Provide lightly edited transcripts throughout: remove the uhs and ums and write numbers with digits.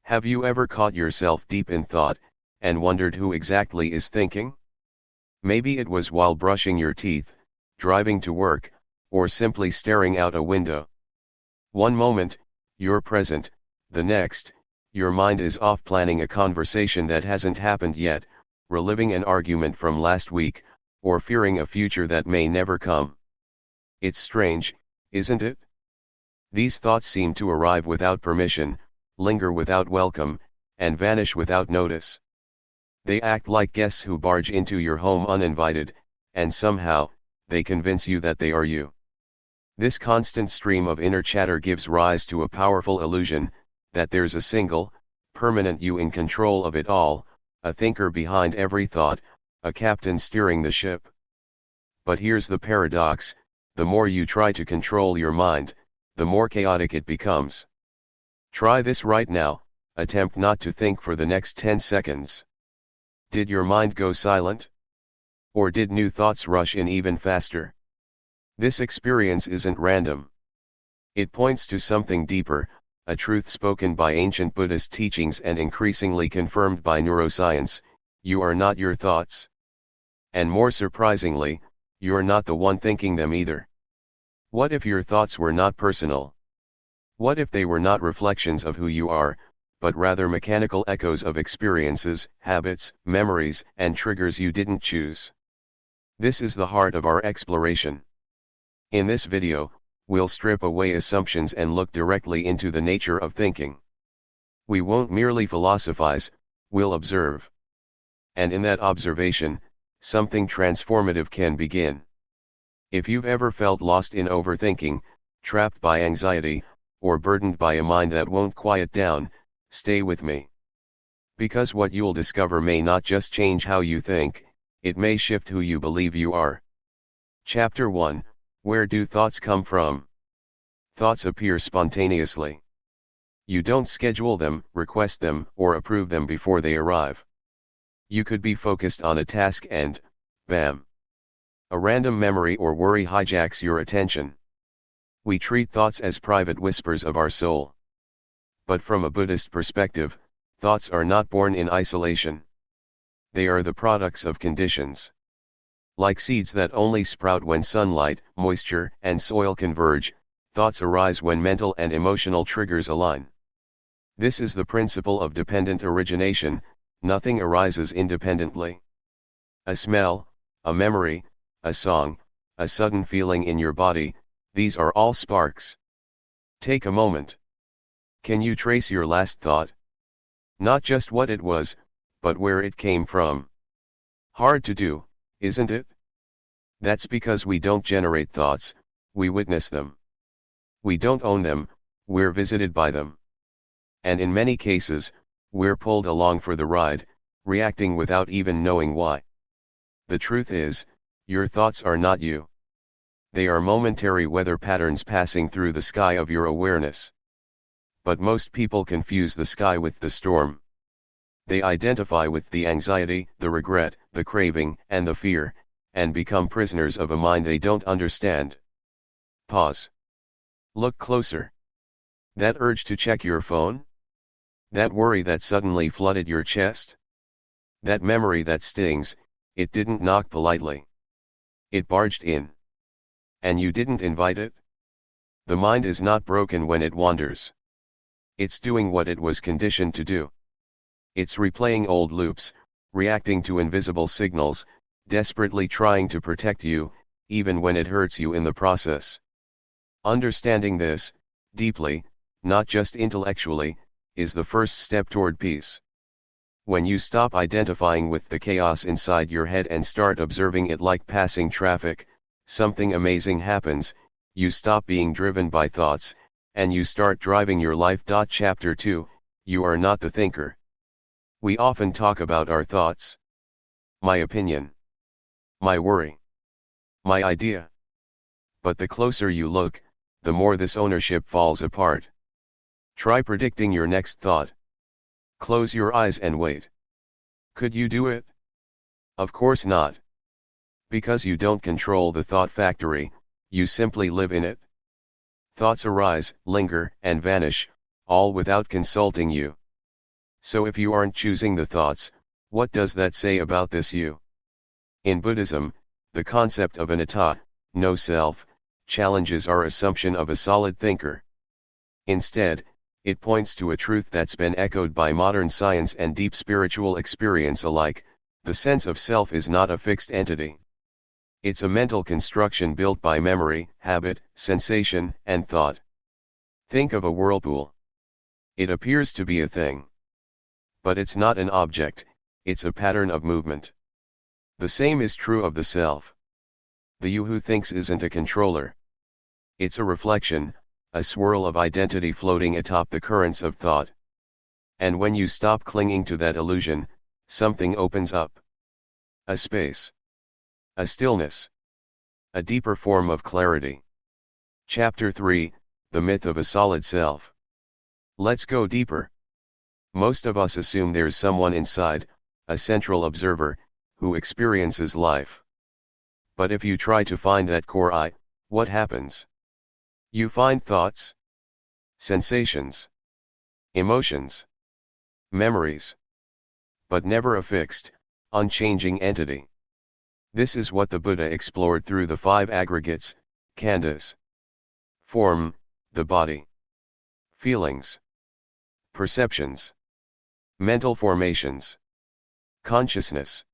Have you ever caught yourself deep in thought, and wondered who exactly is thinking? Maybe it was while brushing your teeth, driving to work, or simply staring out a window. One moment, you're present, the next, your mind is off planning a conversation that hasn't happened yet, reliving an argument from last week, or fearing a future that may never come. It's strange, isn't it? These thoughts seem to arrive without permission, linger without welcome, and vanish without notice. They act like guests who barge into your home uninvited, and somehow, they convince you that they are you. This constant stream of inner chatter gives rise to a powerful illusion, that there's a single, permanent you in control of it all, a thinker behind every thought, a captain steering the ship. But here's the paradox: the more you try to control your mind, the more chaotic it becomes. Try this right now, attempt not to think for the next 10 seconds. Did your mind go silent? Or did new thoughts rush in even faster? This experience isn't random. It points to something deeper, a truth spoken by ancient Buddhist teachings and increasingly confirmed by neuroscience: you are not your thoughts. And more surprisingly, you're not the one thinking them either. What if your thoughts were not personal? What if they were not reflections of who you are, but rather mechanical echoes of experiences, habits, memories, and triggers you didn't choose? This is the heart of our exploration. In this video, we'll strip away assumptions and look directly into the nature of thinking. We won't merely philosophize, we'll observe. And in that observation, something transformative can begin. If you've ever felt lost in overthinking, trapped by anxiety, or burdened by a mind that won't quiet down, stay with me. Because what you'll discover may not just change how you think, it may shift who you believe you are. Chapter 1: Where do thoughts come from? Thoughts appear spontaneously. You don't schedule them, request them, or approve them before they arrive. You could be focused on a task and, bam! A random memory or worry hijacks your attention. We treat thoughts as private whispers of our soul. But from a Buddhist perspective, thoughts are not born in isolation. They are the products of conditions. Like seeds that only sprout when sunlight, moisture, and soil converge, thoughts arise when mental and emotional triggers align. This is the principle of dependent origination: nothing arises independently. A smell, a memory, a song, a sudden feeling in your body, these are all sparks. Take a moment. Can you trace your last thought? Not just what it was, but where it came from. Hard to do, isn't it? That's because we don't generate thoughts, we witness them. We don't own them, we're visited by them. And in many cases, we're pulled along for the ride, reacting without even knowing why. The truth is, your thoughts are not you. They are momentary weather patterns passing through the sky of your awareness. But most people confuse the sky with the storm. They identify with the anxiety, the regret, the craving, and the fear, and become prisoners of a mind they don't understand. Pause. Look closer. That urge to check your phone? That worry that suddenly flooded your chest? That memory that stings, it didn't knock politely. It barged in. And you didn't invite it? The mind is not broken when it wanders. It's doing what it was conditioned to do. It's replaying old loops, reacting to invisible signals, desperately trying to protect you, even when it hurts you in the process. Understanding this, deeply, not just intellectually, is the first step toward peace. When you stop identifying with the chaos inside your head and start observing it like passing traffic, something amazing happens: you stop being driven by thoughts, and you start driving your life. Chapter 2: You are not the thinker. We often talk about our thoughts. My opinion. My worry. My idea. But the closer you look, the more this ownership falls apart. Try predicting your next thought. Close your eyes and wait. Could you do it? Of course not. Because you don't control the thought factory, you simply live in it. Thoughts arise, linger, and vanish, all without consulting you. So if you aren't choosing the thoughts, what does that say about this you? In Buddhism, the concept of anatta, no self, challenges our assumption of a solid thinker. Instead, it points to a truth that's been echoed by modern science and deep spiritual experience alike: the sense of self is not a fixed entity. It's a mental construction built by memory, habit, sensation, and thought. Think of a whirlpool. It appears to be a thing. But it's not an object, it's a pattern of movement. The same is true of the self. The you who thinks isn't a controller. It's a reflection, a swirl of identity floating atop the currents of thought. And when you stop clinging to that illusion, something opens up. A space. A stillness. A deeper form of clarity. Chapter 3, The Myth of a Solid Self. Let's go deeper. Most of us assume there's someone inside, a central observer, who experiences life. But if you try to find that core I, what happens? You find thoughts, sensations, emotions, memories. But never a fixed, unchanging entity. This is what the Buddha explored through the 5 aggregates, khandhas. Form, the body. Feelings. Perceptions. Mental formations. Consciousness.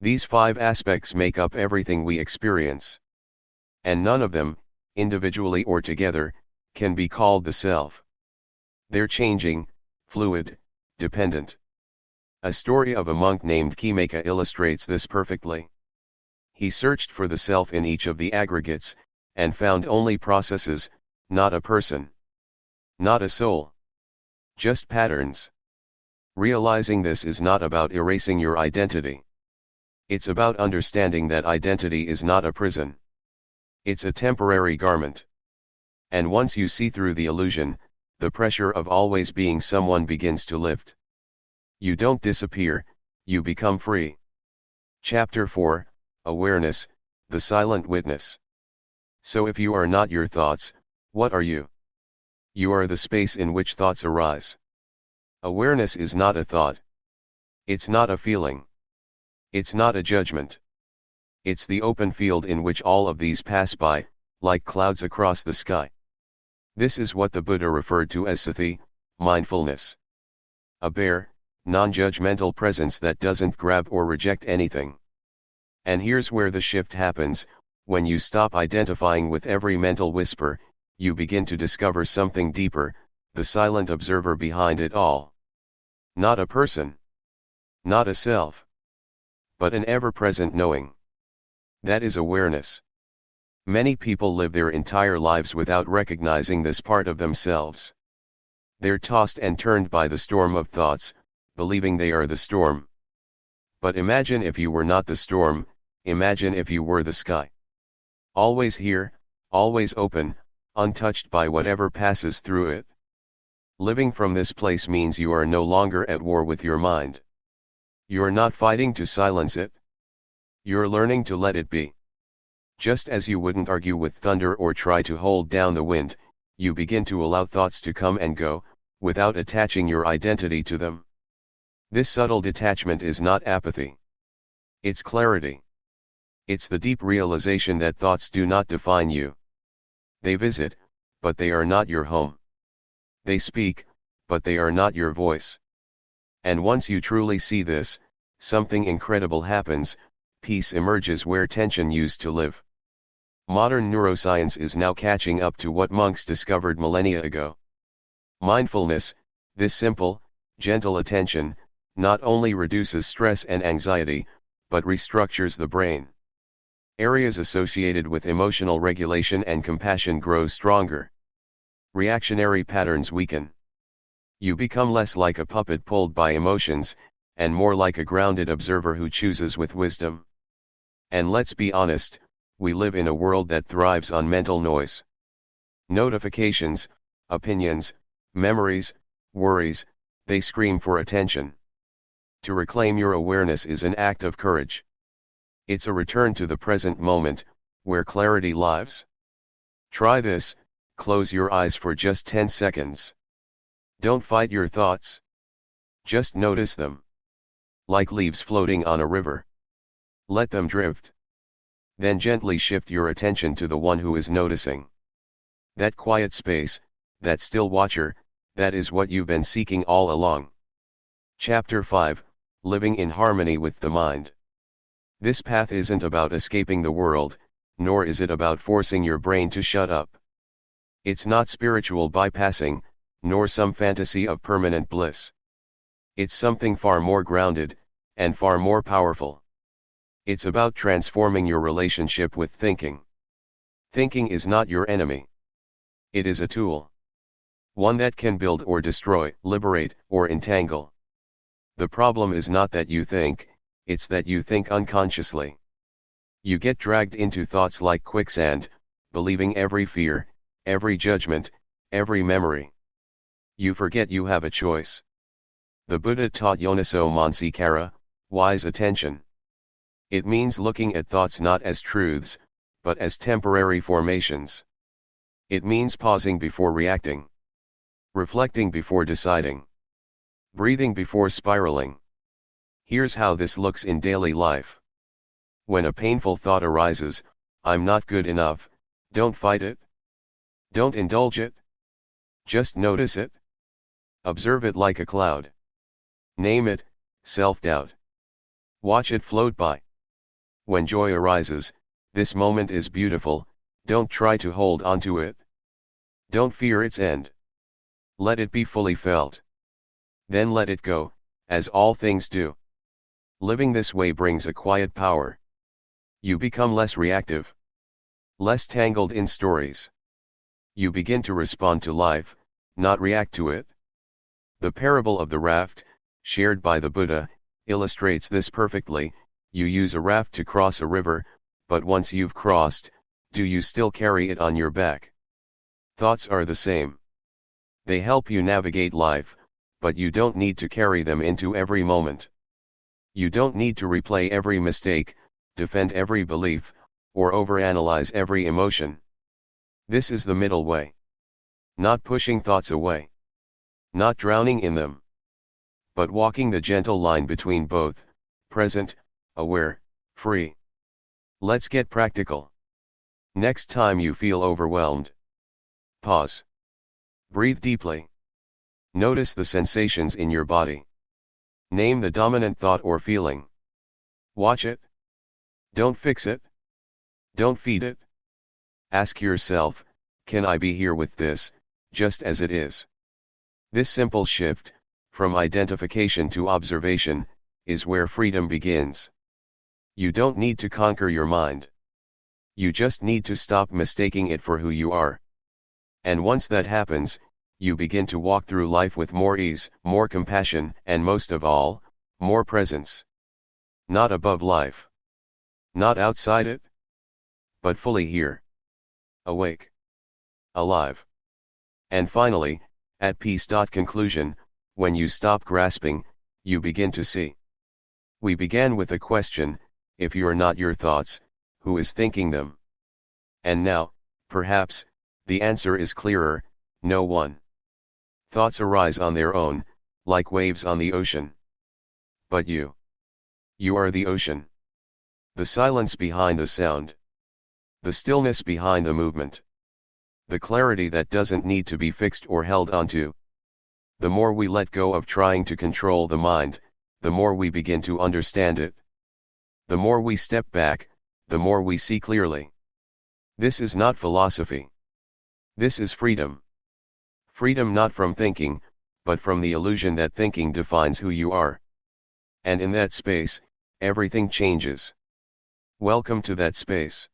These 5 aspects make up everything we experience. And none of them, individually or together, can be called the self. They're changing, fluid, dependent. A story of a monk named Kimeka illustrates this perfectly. He searched for the self in each of the aggregates, and found only processes, not a person. Not a soul. Just patterns. Realizing this is not about erasing your identity. It's about understanding that identity is not a prison. It's a temporary garment. And once you see through the illusion, the pressure of always being someone begins to lift. You don't disappear, you become free. Chapter 4, Awareness, the Silent Witness. So if you are not your thoughts, what are you? You are the space in which thoughts arise. Awareness is not a thought. It's not a feeling. It's not a judgment. It's the open field in which all of these pass by, like clouds across the sky. This is what the Buddha referred to as sati, mindfulness. A bare, non-judgmental presence that doesn't grab or reject anything. And here's where the shift happens: when you stop identifying with every mental whisper, you begin to discover something deeper, the silent observer behind it all. Not a person. Not a self. But an ever-present knowing. That is awareness. Many people live their entire lives without recognizing this part of themselves. They're tossed and turned by the storm of thoughts, believing they are the storm. But imagine if you were not the storm, imagine if you were the sky. Always here, always open, untouched by whatever passes through it. Living from this place means you are no longer at war with your mind. You're not fighting to silence it. You're learning to let it be. Just as you wouldn't argue with thunder or try to hold down the wind, you begin to allow thoughts to come and go, without attaching your identity to them. This subtle detachment is not apathy. It's clarity. It's the deep realization that thoughts do not define you. They visit, but they are not your home. They speak, but they are not your voice. And once you truly see this, something incredible happens: peace emerges where tension used to live. Modern neuroscience is now catching up to what monks discovered millennia ago. Mindfulness, this simple, gentle attention, not only reduces stress and anxiety, but restructures the brain. Areas associated with emotional regulation and compassion grow stronger. Reactionary patterns weaken. You become less like a puppet pulled by emotions, and more like a grounded observer who chooses with wisdom. And let's be honest, we live in a world that thrives on mental noise. Notifications, opinions, memories, worries, they scream for attention. To reclaim your awareness is an act of courage. It's a return to the present moment, where clarity lives. Try this: close your eyes for just 10 seconds. Don't fight your thoughts. Just notice them. Like leaves floating on a river. Let them drift. Then gently shift your attention to the one who is noticing. That quiet space, that still watcher, that is what you've been seeking all along. Chapter 5, Living in Harmony with the Mind. This path isn't about escaping the world, nor is it about forcing your brain to shut up. It's not spiritual bypassing, nor some fantasy of permanent bliss. It's something far more grounded, and far more powerful. It's about transforming your relationship with thinking. Thinking is not your enemy. It is a tool. One that can build or destroy, liberate, or entangle. The problem is not that you think, it's that you think unconsciously. You get dragged into thoughts like quicksand, believing every fear, every judgment, every memory. You forget you have a choice. The Buddha taught yoniso mansikara, wise attention. It means looking at thoughts not as truths, but as temporary formations. It means pausing before reacting. Reflecting before deciding. Breathing before spiraling. Here's how this looks in daily life. When a painful thought arises, I'm not good enough, don't fight it. Don't indulge it. Just notice it. Observe it like a cloud. Name it, self-doubt. Watch it float by. When joy arises, this moment is beautiful, don't try to hold on to it. Don't fear its end. Let it be fully felt. Then let it go, as all things do. Living this way brings a quiet power. You become less reactive. Less tangled in stories. You begin to respond to life, not react to it. The parable of the raft, shared by the Buddha, illustrates this perfectly. You use a raft to cross a river, but once you've crossed, do you still carry it on your back? Thoughts are the same. They help you navigate life, but you don't need to carry them into every moment. You don't need to replay every mistake, defend every belief, or overanalyze every emotion. This is the middle way. Not pushing thoughts away. Not drowning in them. But walking the gentle line between both, present, aware, free. Let's get practical. Next time you feel overwhelmed, pause. Breathe deeply. Notice the sensations in your body. Name the dominant thought or feeling. Watch it. Don't fix it. Don't feed it. Ask yourself, can I be here with this, just as it is? This simple shift, from identification to observation, is where freedom begins. You don't need to conquer your mind. You just need to stop mistaking it for who you are. And once that happens, you begin to walk through life with more ease, more compassion, and most of all, more presence. Not above life. Not outside it. But fully here. Awake. Alive. And finally, at peace. Conclusion, when you stop grasping, you begin to see. We began with a question, if you're not your thoughts, who is thinking them? And now, perhaps, the answer is clearer, no one. Thoughts arise on their own, like waves on the ocean. But you are the ocean. The silence behind the sound. The stillness behind the movement. The clarity that doesn't need to be fixed or held onto. The more we let go of trying to control the mind, the more we begin to understand it. The more we step back, the more we see clearly. This is not philosophy. This is freedom. Freedom not from thinking, but from the illusion that thinking defines who you are. And in that space, everything changes. Welcome to that space.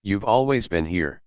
You've always been here.